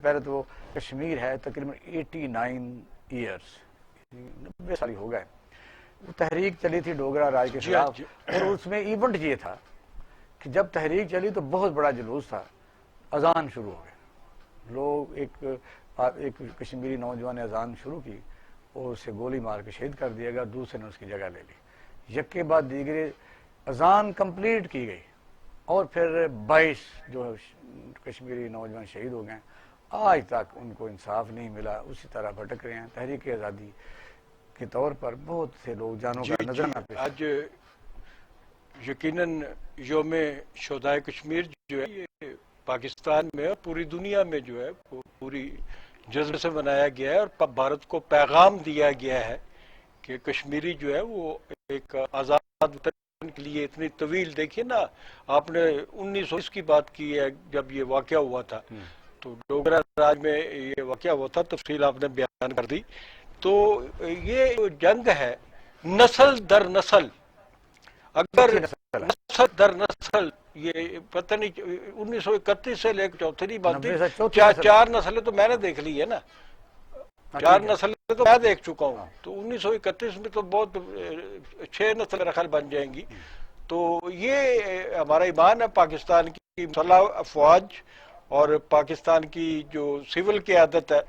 پہلے تو کشمیر ہے تقریباً 89 ایئرس 90 سال ہو گئے. وہ تحریک چلی تھی ڈوگرا راج کے خلاف, اور اس میں ایونٹ یہ تھا کہ جب تحریک چلی تو بہت بڑا جلوس تھا, اذان شروع ہو گئے لوگ, ایک کشمیری نوجوان نے اذان شروع کی اور اسے گولی مار کے شہید کر دیا گیا, دوسرے نے اس کی جگہ لے لی. یک کے بعد دیگرے اذان کمپلیٹ کی گئی اور پھر 22 جو کشمیری نوجوان شہید ہو گئے. آج تک ان کو انصاف نہیں ملا, اسی طرح بھٹک رہے ہیں. تحریک آزادی کے طور پر بہت سے لوگ جانوں کا نذرانہ پیش. آج یقیناً یوم شہدائے کشمیر جو ہے یہ پاکستان میں اور پوری دنیا میں جو ہے پوری جذبے سے منایا گیا ہے, اور بھارت کو پیغام دیا گیا ہے کہ کشمیری جو ہے وہ ایک آزاد وطن کے لیے اتنی طویل, دیکھیے نا آپ نے 1920 کی بات کی ہے جب یہ واقعہ ہوا تھا, تو ڈوگرا راج میں یہ واقعہ ہوا تھا, تفصیل آپ نے بیان کر دی. تو یہ جنگ ہے نسل در نسل, اگر نسل در نسل, یہ پتہ نہیں 1931 سے لے کر 34 بات تھی, 4 نسلیں تو میں نے دیکھ لی ہے نا, 4 نسلیں تو میں دیکھ چکا ہوں, تو 1931 میں تو بہت 6 نسلیں رخل بن جائیں گی. تو یہ ہمارا ایمان ہے پاکستان کی مسلح افواج اور پاکستان کی جو سول قیادت ہے,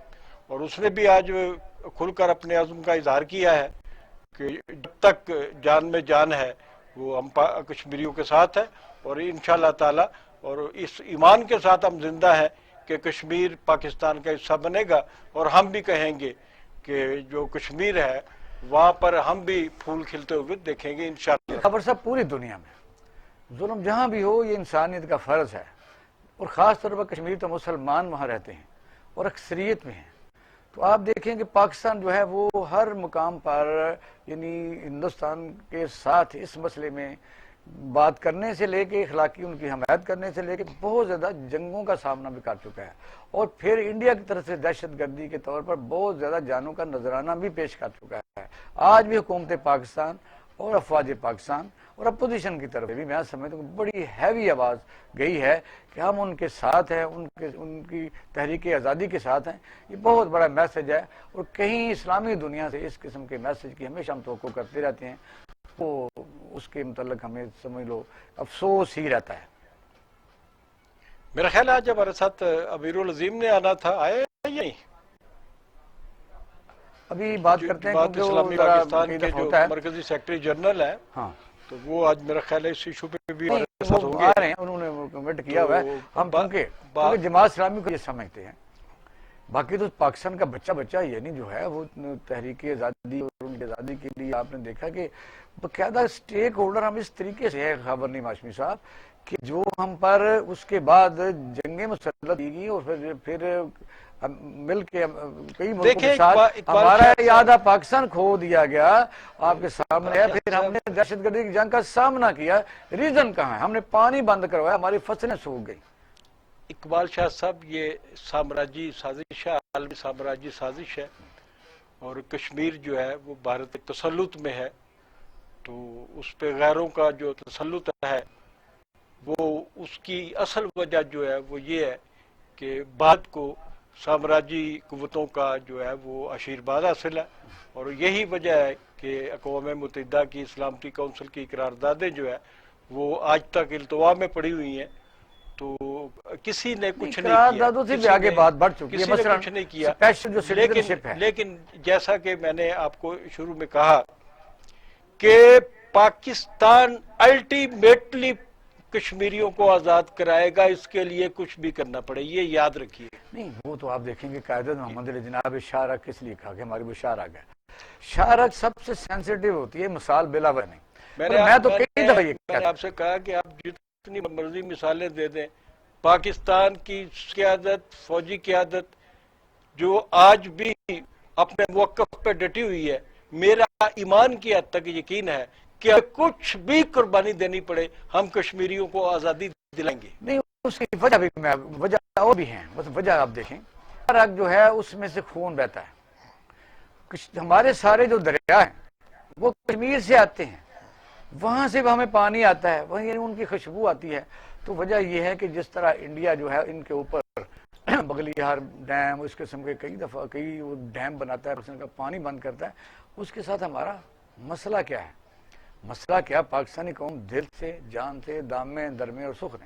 اور اس نے بھی آج کھل کر اپنے عزم کا اظہار کیا ہے کہ جب تک جان میں جان ہے وہ ہم کشمیریوں کے ساتھ ہے, اور انشاءاللہ تعالی اور اس ایمان کے ساتھ ہم زندہ ہیں کہ کشمیر پاکستان کا حصہ بنے گا, اور ہم بھی کہیں گے کہ جو کشمیر ہے وہاں پر ہم بھی پھول کھلتے ہوئے دیکھیں گے انشاءاللہ. خبر صاحب پوری دنیا میں ظلم جہاں بھی ہو یہ انسانیت کا فرض ہے, اور خاص طور پر کشمیری تو مسلمان وہاں رہتے ہیں اور اکثریت میں ہیں. تو آپ دیکھیں کہ پاکستان جو ہے وہ ہر مقام پر یعنی ہندوستان کے ساتھ اس مسئلے میں بات کرنے سے لے کے اخلاقی ان کی حمایت کرنے سے لے کے بہت زیادہ جنگوں کا سامنا بھی کر چکا ہے, اور پھر انڈیا کی طرف سے دہشت گردی کے طور پر بہت زیادہ جانوں کا نذرانہ بھی پیش کر چکا ہے. آج بھی حکومت پاکستان اور افواج پاکستان اور اپوزیشن کی طرف بھی میں سمجھتا ہوں بڑی ہیوی آواز گئی ہے کہ ہم ان کے ساتھ ہیں, ان کی تحریک آزادی کے ساتھ ہیں. یہ بہت بڑا میسج ہے, اور کہیں اسلامی دنیا سے اس قسم کے میسج کی ہمیشہ ہم توقع کرتے رہتے ہیں, تو اس کے متعلق ہمیں سمجھ لو افسوس ہی رہتا ہے. میرا خیال ہے جب ہمارے ساتھ امیر العظیم نے آنا تھا, آئے یا نہیں؟ ابھی بات کرتے ہیں جماعت اسلامی پاکستان کے جو مرکزی سیکرٹری جنرل ہیں, ہاں تو وہ آج میرا خیال ہے اس ایشو پہ بھی ہمارے ساتھ ہوں گے. آ رہے ہیں, انہوں نے کمنٹ کیا ہوا ہے. ہم کیونکہ جماعت اسلامی کو یہ سمجھتے ہیں, باقی تو پاکستان کا بچہ یعنی جو ہے وہ تحریک آزادی اور ان کی آزادی کے لیے آپ نے دیکھا کہ باقاعدہ اسٹیک ہولڈر ہم اس طریقے سے ہے خبر نہیں ہاشمی صاحب کہ جو ہم پر اس کے بعد جنگیں مسلط کی گئی, اور پھر مل کے کئی ملکوں کے ساتھ ہمارا آدھا پاکستان کھو دیا گیا آپ کے سامنے ہے. پھر ہم نے دہشت گردی کی جنگ کا سامنا کیا, ریزن کہاں ہے؟ ہم نے پانی بند کروایا, ہماری فصلیں سوکھ گئی. اقبال شاہ صاحب یہ سامراجی سازش ہے, عالمی سامراجی سازش ہے, اور کشمیر جو ہے وہ بھارت کے تسلط میں ہے, تو اس پہ غیروں کا جو تسلط ہے وہ اس کی اصل وجہ جو ہے وہ یہ ہے کہ بھارت کو سامراجی قوتوں کا جو ہے وہ آشیرواد حاصل ہے, اور یہی وجہ ہے کہ اقوام متحدہ کی سلامتی کونسل کی قراردادیں جو ہے وہ آج تک التوا میں پڑی ہوئی ہیں. تو کسی نے کچھ نہیں کیا, آگے بات بڑھ چکی ہے, کسی نے کچھ نہیں کیا, لیکن جیسا کہ میں نے آپ کو شروع میں کہا کہ پاکستان الٹیمیٹلی کشمیریوں کو آزاد کرائے گا, اس کے لیے کچھ بھی کرنا پڑے, یہ یاد رکھیے. نہیں وہ تو آپ دیکھیں گے قائدت محمد علی جناب شاہرگ کس لیے کہا کہ ہماری وہ شاہرگ ہے. شاہرگ سب سے سینسیٹیو ہوتی ہے, مثال بلا بلا نہیں. میں تو کئی دفعہ یہ آپ سے کہا کہ آپ جتنی مرضی مثالیں دے دیں, پاکستان کی قیادت, فوجی قیادت جو آج بھی اپنے موقف پہ ڈٹی ہوئی ہے, میرا ایمان کی حد تک یقین ہے کہ کچھ بھی قربانی دینی پڑے ہم کشمیریوں کو آزادی دلائیں گے. نہیں اس کی وجہ بھی وجہ اور بھی ہیں, بس وجہ آپ دیکھیں شاہرگ جو ہے اس میں سے خون بہتا ہے. ہمارے سارے جو دریا ہیں وہ کشمیر سے آتے ہیں, وہاں سے ہمیں پانی آتا ہے, وہیں ان کی خوشبو آتی ہے. تو وجہ یہ ہے کہ جس طرح انڈیا جو ہے ان کے اوپر بغلیہار ڈیم، اس قسم کے کئی وہ ڈیم بناتا ہے، پاکستان کا پانی بند کرتا ہے. اس کے ساتھ ہمارا مسئلہ کیا ہے؟ مسئلہ کیا؟ پاکستانی قوم دل سے، جان سے، دام میں، درمے اور سخ نے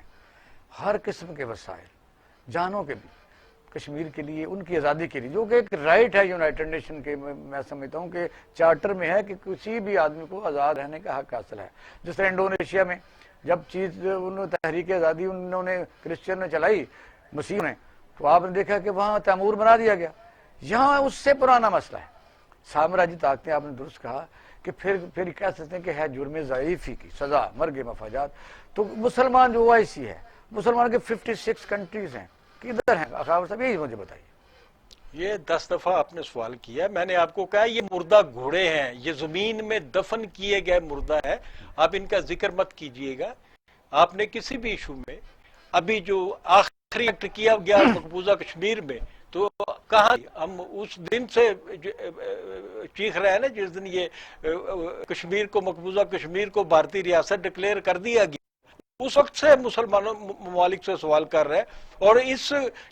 ہر قسم کے وسائل، جانوں کے بھی، کشمیر کے لیے، ان کی آزادی کے لیے، جو کہ ایک رائٹ ہے یونائٹڈ نیشن کے، میں سمجھتا ہوں کہ چارٹر میں ہے کہ کسی بھی آدمی کو آزاد رہنے کا حق حاصل ہے. جس طرح انڈونیشیا میں جب انہوں نے تحریک آزادی انہوں نے کرسچن نے چلائی، مسیح نے، تو آپ نے دیکھا کہ وہاں تیمور بنا دیا گیا. یہاں اس سے پرانا مسئلہ ہے سامراجی طاقتیں. آپ نے درست کہا کہ پھر کہہ سکتے ہیں کہ ہے جرم ضعیفی کی سزا، مرگ مفاجات. تو مسلمان جو OIC ہے، مسلمان کے 56 کنٹریز ہیں، کدھر ہیں اخاور صاحب؟ یہی مجھے بتائیے. یہ 10 دفعہ آپ نے سوال کیا. میں نے آپ کو کہا یہ مردہ گھوڑے ہیں، یہ زمین میں دفن کیے گئے مردہ ہے. آپ ان کا ذکر مت کیجئے گا. آپ نے کسی بھی ایشو میں ابھی جو آخری ایکٹ کیا گیا مقبوضہ کشمیر میں، تو کہاں ہم اس دن سے چیخ رہے ہیں نا جس دن یہ کشمیر کو، مقبوضہ کشمیر کو بھارتی ریاست ڈکلیئر کر دیا گیا، اس وقت سے مسلمانوں ممالک سے سوال کر رہے ہیں. اور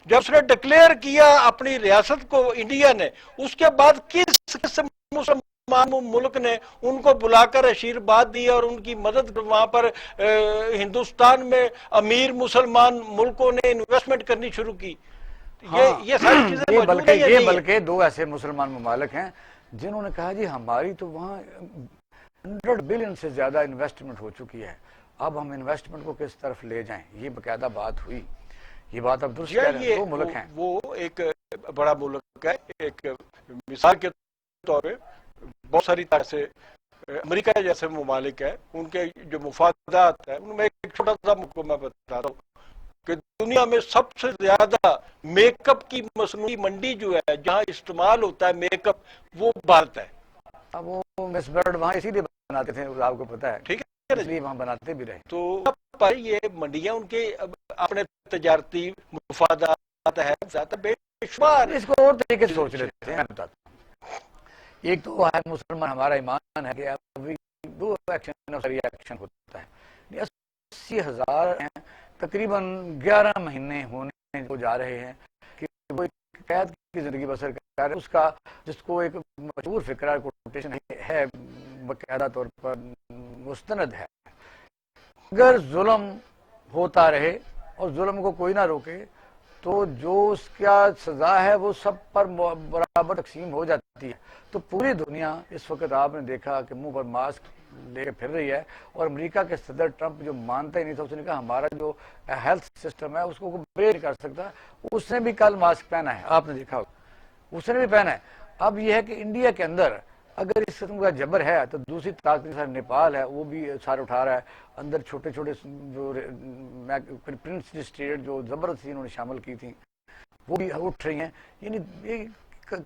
جب اس نے ڈکلیئر کیا اپنی ریاست کو انڈیا نے، اس کے بعد کس مسلمان ملک نے ان کو بلا کر آشیرواد دی اور ان کی مدد وہاں پر ہندوستان میں امیر مسلمان ملکوں نے انویسٹمنٹ کرنی شروع کی؟ یہ ساری چیزیں موجود ہیں. یہ بلکہ 2 ایسے مسلمان ممالک ہیں جنہوں نے کہا جی ہماری تو وہاں 100 بلین سے زیادہ انویسٹمنٹ ہو چکی ہے، اب ہم انویسٹمنٹ کو کس طرف لے جائیں. یہ باقاعدہ بات ہوئی. یہ بات اب درست کہہ رہے ہیں. 2 ملک ہیں. وہ ایک بڑا ملک ہے. ایک مثال کے طور پہ بہت ساری طرح سے امریکہ جیسے ممالک ہیں، ان کے جو مفادات ہیں ان میں ایک چھوٹا سا ملک کو میں بتاتا ہوں کہ دنیا میں سب سے زیادہ میک اپ کی مصنوعی منڈی جو ہے، جہاں استعمال ہوتا ہے میک اپ، وہ بھارت ہے. اب وہ مس برڈ وہاں اسی لیے بناتے تھے، آپ کو پتا ہے، ٹھیک ہے، اس لیے وہاں بناتے بھی رہے. تو یہ منڈیاں ان کے اپنے تجارتی مفادات ہیں زیادہ بے شمار. اس کو اور طریقے سے سوچ لیتے ہیں. میں بتاتا ہوں. ایک تو ہے مسلمان، ہمارا ایمان ہے کہ ابھی 2 ایکشن اور ریئیکشن ہوتا ہے. 80,000 ہیں، تقریباً 11 مہینے ہونے کو جا رہے ہیں کہ وہ ایک قید کی زندگی بسر کر رہے. اس کا جس کو ایک مشہور فکرہ کوٹیشن ہے، باقاعدہ طور پر مستند ہے، اگر ظلم ہوتا رہے اور ظلم کو کوئی نہ روکے تو جو اس کا سزا ہے وہ سب پر برابر تقسیم ہو جاتی ہے. تو پوری دنیا اس وقت آپ نے دیکھا کہ منہ پر ماسک لے کے پھر رہی ہے. اور امریکہ کے صدر ٹرمپ جو مانتا ہی نہیں تھا، اس نے کہا ہمارا جو ہیلتھ سسٹم ہے اس کو کوئی بریک نہیں کر سکتا. اس نے بھی کل ماسک پہنا ہے، آپ نے دیکھا، اس نے بھی پہنا ہے. اب یہ ہے کہ انڈیا کے اندر اگر اس قسم کا جبر ہے تو دوسری طاقت سر نیپال ہے، وہ بھی سار اٹھا رہا ہے. اندر چھوٹے چھوٹے جو پرنس اسٹیٹ جو زبردستی انہوں نے شامل کی تھیں وہ بھی اٹھ رہی ہیں. یعنی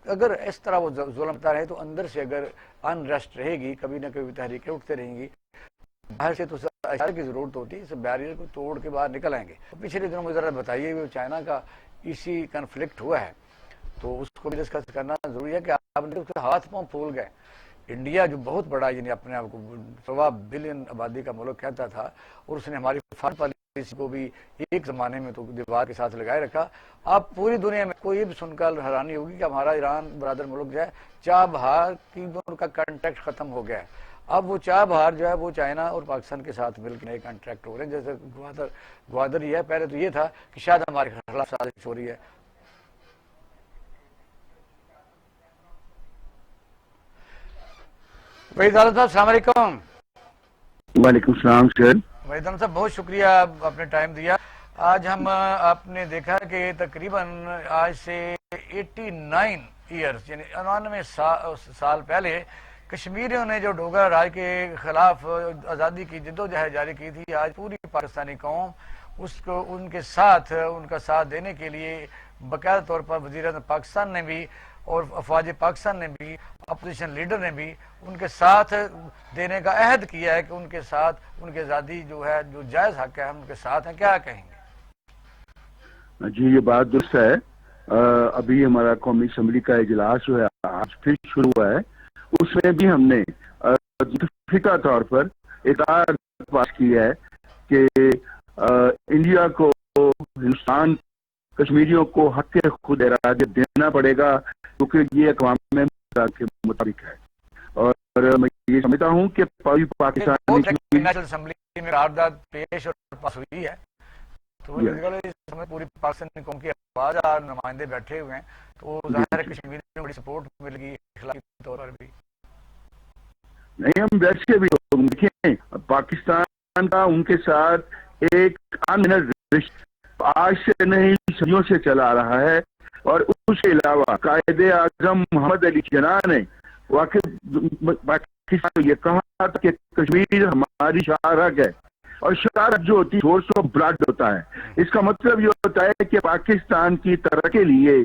اگر اس طرح وہ ظلم ہوتا رہے تو اندر سے اگر انریسٹ رہے گی، کبھی نہ کبھی تحریکیں اٹھتے رہیں گی. باہر سے تو اشارے کی ضرورت ہوتی ہے، اس بیریئر کو توڑ کے باہر نکل آئیں گے. پچھلے دنوں مجھے ذرا بتائیے وہ چائنا کا اسی کنفلکٹ ہوا ہے تو اس کو بھی ڈسکس کرنا ضروری ہے کہ آپ نے اس کے ہاتھ پاؤں پھول گئے. انڈیا جو بہت بڑا یعنی اپنے آپ کو 1.25 بلین آبادی کا ملک کہتا تھا، اور اس نے ہماری فارن پالیسی کو بھی ایک زمانے میں تو دیوار کے ساتھ لگائے رکھا. آپ پوری دنیا میں کوئی بھی سن کر حیرانی ہوگی کہ ہمارا ایران برادر ملک جو ہے چاہ بہار کی ان کا کانٹیکٹ ختم ہو گیا ہے. اب وہ چاہ بہار جو ہے وہ چائنا اور پاکستان کے ساتھ مل کے نئے کانٹریکٹ ہو رہے ہیں. جیسے گوادر ہی ہے، پہلے تو یہ تھا کہ شاید ہمارے خلاف سازش ہو رہی ہے. وحید عالم صاحب السلام علیکم. وعلیکم السلام سر. وحید عالم صاحب بہت شکریہ، آپ نے ٹائم دیا. آج ہم آپ نے دیکھا کہ تقریباً آج سے 89 ایئرز یعنی 99 سال پہلے کشمیریوں نے جو ڈوگرا راج کے خلاف آزادی کی جدوجہد جاری کی تھی، آج پوری پاکستانی قوم اس کو ان کے ساتھ ان کا ساتھ دینے کے لیے باقاعدہ طور پر وزیر اعظم پاکستان نے بھی اور افواج پاکستان نے بھی، اپوزیشن لیڈر نے بھی ان کے ساتھ دینے کا عہد کیا ہے کہ ان کے ساتھ ان کی آزادی جو ہے، جو جائز حق ہے، ہم ان کے ساتھ ہیں. کیا کہیں گے؟ جی یہ بات درست ہے. ابھی ہمارا قومی اسمبلی کا اجلاس جو ہے آج پھر شروع ہوا ہے. اس میں بھی ہم نے فکر طور پر اطاعت پاس کی ہے کہ انڈیا کو ہندوستان کشمیریوں کو حق خود ارادے دینا پڑے گا، کیونکہ یہ اقوام متحدہ کے مطابق ہے۔ اور میں یہ سمجھتا ہوں کہ پاکستانی نیشنل اسمبلی میں قرارداد پیش اور پاس ہوئی ہے، تو اس سمے پوری پاکستانی قوم کی آواز اور نمائندے بیٹھے ہوئے ہیں، تو ظاہر ہے کشمیر میں بڑی سپورٹ مل گئی اخلاقی طور پر بھی۔ نہیں، ہم ویسے بھی دیکھیں پاکستان کا ان کے ساتھ ایک رشتہ آج سے نہیں صدیوں سے چلا آ رہا ہے، اور اس کے علاوہ قائد اعظم محمد علی جناح نے پاکستان کو یہ کہا کہ کشمیر ہماری شاہراہ ہے، اور شاہراہ جو ہوتی ہے سورس آف بلڈ ہوتا ہے۔ اس کا مطلب یہ ہوتا ہے کہ پاکستان کی ترقی کے لیے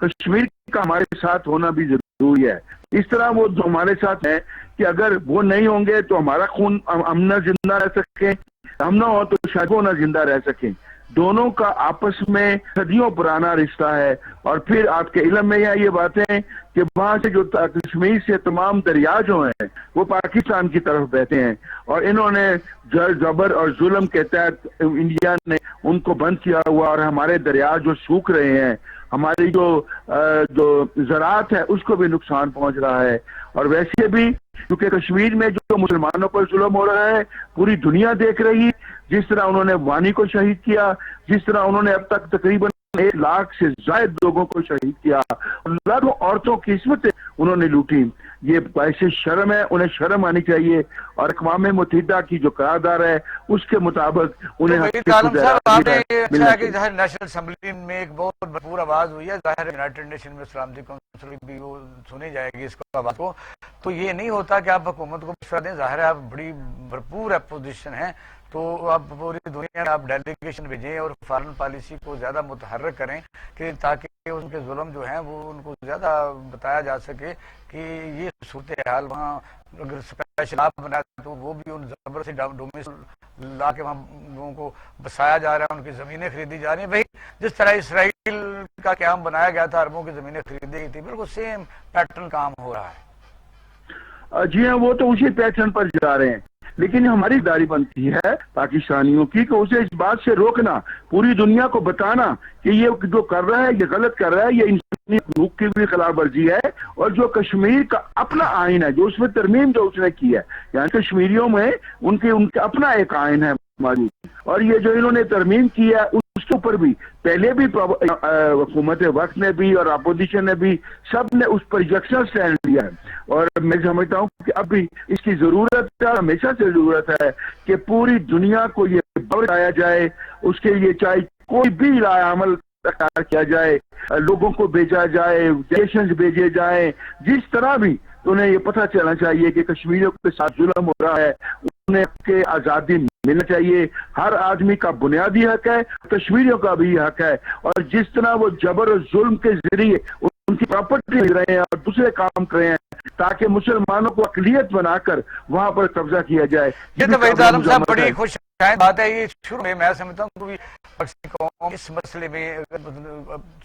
کشمیر کا ہمارے ساتھ ہونا بھی ضروری ہے۔ اس طرح وہ جو ہمارے ساتھ ہیں کہ اگر وہ نہیں ہوں گے تو ہمارا خون ہم نہ زندہ رہ سکیں، ہم نہ ہو تو شاید وہ نہ زندہ رہ سکیں۔ دونوں کا آپس میں صدیوں پرانا رشتہ ہے۔ اور پھر آپ کے علم میں یہ باتیں کہ وہاں سے جو کشمیر سے تمام دریا جو ہیں وہ پاکستان کی طرف بہتے ہیں، اور انہوں نے جبر اور ظلم کے تحت انڈیا نے ان کو بند کیا ہوا، اور ہمارے دریا جو سوکھ رہے ہیں، ہماری جو زراعت ہے اس کو بھی نقصان پہنچ رہا ہے۔ اور ویسے بھی کیونکہ کشمیر میں جو مسلمانوں پر ظلم ہو رہا ہے پوری دنیا دیکھ رہی، جس طرح انہوں نے وانی کو شہید کیا، جس طرح انہوں نے اب تک تقریباً 1 لاکھ سے زائد لوگوں کو شہید کیا، لاکھوں عورتوں کی عصمتیں انہوں نے لوٹی، یہ باعث شرم ہے، انہیں شرم آنی چاہیے۔ اور اقوام متحدہ کی جو قرارداد ہے اس کے مطابق انہیں ظاہر نیشنل اسمبلی میں ایک بہت بھرپور آواز ہوئی ہے، ظاہر یونائٹڈ نیشن میں سلامتی کونسل بھی وہ سنی جائے گی اس کو آواز کو، تو یہ نہیں ہوتا کہ آپ حکومت کو مشورہ دیں، ظاہر ہے آپ بڑی بھرپور اپوزیشن ہیں، تو آپ پوری دنیا میں آپ ڈیلیگیشن بھیجیں اور فارن پالیسی کو زیادہ متحرک کریں کہ تاکہ ان کے ظلم جو ہیں وہ ان کو زیادہ بتایا جا سکے کہ یہ صورتحال وہاں اگر اسپیشل آپ بنائے تو وہ بھی ان زبردستی ڈومیسل لا کے وہاں لوگوں کو بسایا جا رہا ہے، ان کی زمینیں خریدی جا رہی ہیں۔ وہی جس طرح اسرائیل کا قیام بنایا گیا تھا، عربوں کی زمینیں خریدی گئی تھی، بالکل سیم پیٹرن کام ہو رہا ہے۔ جی ہاں، وہ تو اسی پیٹرن پر جا رہے ہیں، لیکن ہماری داری بنتی ہے پاکستانیوں کی کہ اسے اس بات سے روکنا، پوری دنیا کو بتانا کہ یہ جو کر رہا ہے یہ غلط کر رہا ہے، یہ انسانی حقوق کی بھی خلاف ورزی ہے، اور جو کشمیر کا اپنا آئین ہے، جو اس میں ترمیم جو اس نے کی ہے، یعنی کشمیریوں میں ان کا اپنا ایک آئین ہے موجود، اور یہ جو انہوں نے ترمیم کی ہے اس کے اوپر بھی پہلے بھی حکومت وقت نے بھی اور اپوزیشن نے بھی سب نے اس پر یکساں سٹینڈ لیا ہے۔ اور میں سمجھتا ہوں کہ اب بھی اس کی ضرورت ہے، ہمیشہ سے ضرورت ہے کہ پوری دنیا کو یہ بتایا جائے، اس کے لیے چاہے کوئی بھی عمل کیا جائے، لوگوں کو بھیجا جائے، ڈیلیگیشنز بھیجے جائیں، جس طرح بھی انہیں یہ پتہ چلنا چاہیے کہ کشمیریوں کے ساتھ ظلم ہو رہا ہے، انہیں کے آزادی ملنا چاہیے۔ ہر آدمی کا بنیادی حق ہے، کشمیریوں کا بھی حق ہے، اور جس طرح وہ جبر اور ظلم کے ذریعے ان کی پراپرٹی لے رہے ہیں اور دوسرے کام کر رہے ہیں تاکہ مسلمانوں کو اقلیت بنا کر وہاں پر قبضہ کیا جائے۔ یہ تو وحید عالم صاحب بڑی خوش بات ہے، یہ شروع میں سمجھتا ہوں کہ پاکستانی قوم اس مسئلے میں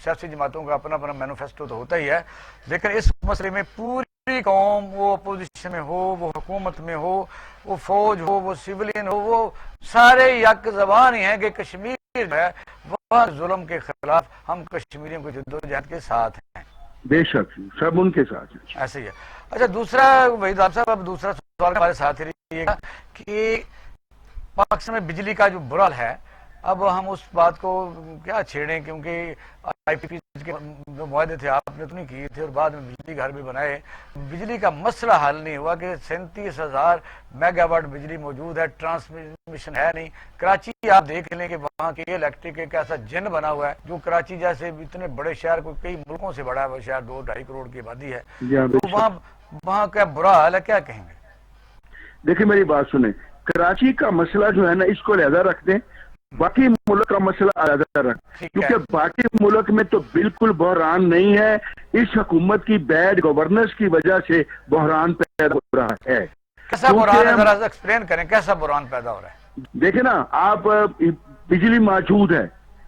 سیاسی جماعتوں کا اپنا اپنا مینیفیسٹو تو ہوتا ہی ہے، لیکن اس مسئلے میں پوری قوم، وہ اپوزیشن میں ہو، وہ حکومت میں ہو، وہ فوج ہو، وہ سیولین ہو، وہ سارے یک زبان ہی ہیں کہ کشمیر ہے وہاں ظلم کے خلاف ہم کشمیریوں کی جدوجہد کے ساتھ ہیں۔ بے شک سب ان کے ساتھ ہیں، ایسے ہی ہے۔ اچھا دوسرا وحید صاحب، اب دوسرا سوال ہمارے ساتھ ہی رہیے گا کہ پاکستان میں بجلی کا جو برا ہے، اب ہم اس بات کو کیا چھیڑیں، کیونکہ آئی پی پی کے جو معاہدے تھے آپ نے تو نہیں کیے تھے، اور بعد میں بجلی گھر بھی بنائے، بجلی کا مسئلہ حل نہیں ہوا کہ 37,000 میگا واٹ بجلی موجود ہے، ٹرانسمیشن ہے نہیں۔ کراچی آپ دیکھ لیں کہ وہاں کے الیکٹرک ایک ایسا جن بنا ہوا ہے جو کراچی جیسے اتنے بڑے شہر کو کئی ملکوں سے بڑا ہے، وہ شہر 2-2.5 کروڑ کی آبادی ہے، تو وہاں کیا برا حال ہے، کیا کہیں گے؟ دیکھیں میری بات سنیں، کراچی کا مسئلہ جو ہے نا اس کو علیحدہ رکھ دیں، باقی ملک کا مسئلہ علیحدہ رکھ، کیونکہ باقی ملک میں تو بالکل بحران نہیں ہے، اس حکومت کی بیڈ گورننس کی وجہ سے بحران پیدا ہو رہا ہے۔ کیسا بحران ہے، ذرا ایکسپلین کریں کیسا بحران پیدا ہو رہا ہے؟ دیکھیں نا آپ، بجلی موجود ہے،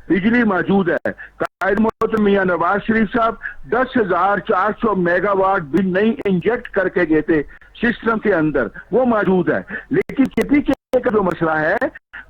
بجلی موجود ہے، قائد محترم میاں نواز شریف صاحب 10,400 میگا واٹ بھی نہیں انجیکٹ کر کے گئے تھے سسٹم کے اندر، وہ موجود ہے، لیکن کے کا جو مسئلہ ہے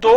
2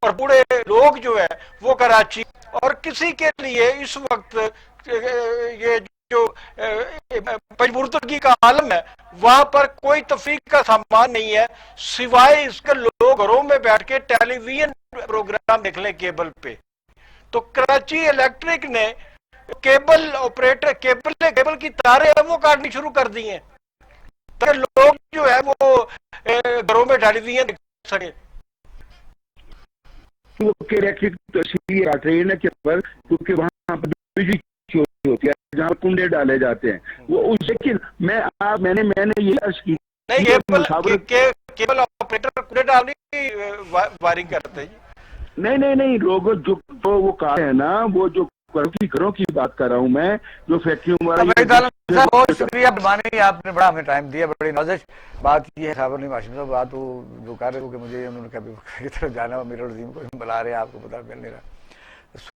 اور بوڑھے لوگ جو ہے وہ کراچی، اور کسی کے لیے اس وقت یہ جو پجبردگی کا عالم ہے وہاں پر کوئی تفریح کا سامان نہیں ہے، سوائے اس کے لوگ گھروں میں بیٹھ کے ٹیلی ویژن پروگرام دیکھ لیں کیبل پہ۔ تو کراچی الیکٹرک نے کیبل آپریٹر کیبل کی تاریں ہیں وہ کاٹنی شروع کر دی ہیں تاکہ لوگ جو ہے وہ گھروں میں ٹیلی ویژن دیکھ سکیں۔ الیکٹرک تو اس لیے کاٹ رہی ہے نا کہ کیونکہ وہاں پر بجلی چوری ہوتی ہے جہاں کنڈے ڈالے جاتے ہیں وہ اس لیکن میں نے یہ عرض کی نہیں، کیبل آپریٹر کنڈے ڈالنی وائرنگ کرتے ہیں۔ نہیں لوگ جو وہ کار ہے نا وہ جو گھروں کی بات کر رہا ہوں میں، جو فیکٹریوں صاحب بہت شکریہ مہربانی، آپ نے بڑا ہمیں ٹائم دیا، بڑی نازش بات کی ہے خبر نہیں ماشاء اللہ، بات وہ جو کر رہے ہو کہ مجھے انہوں نے کبھی کی طرف جانا ہوا، میرے عظیم کو بلا رہے ہیں، آپ کو پتا مل نہیں رہا۔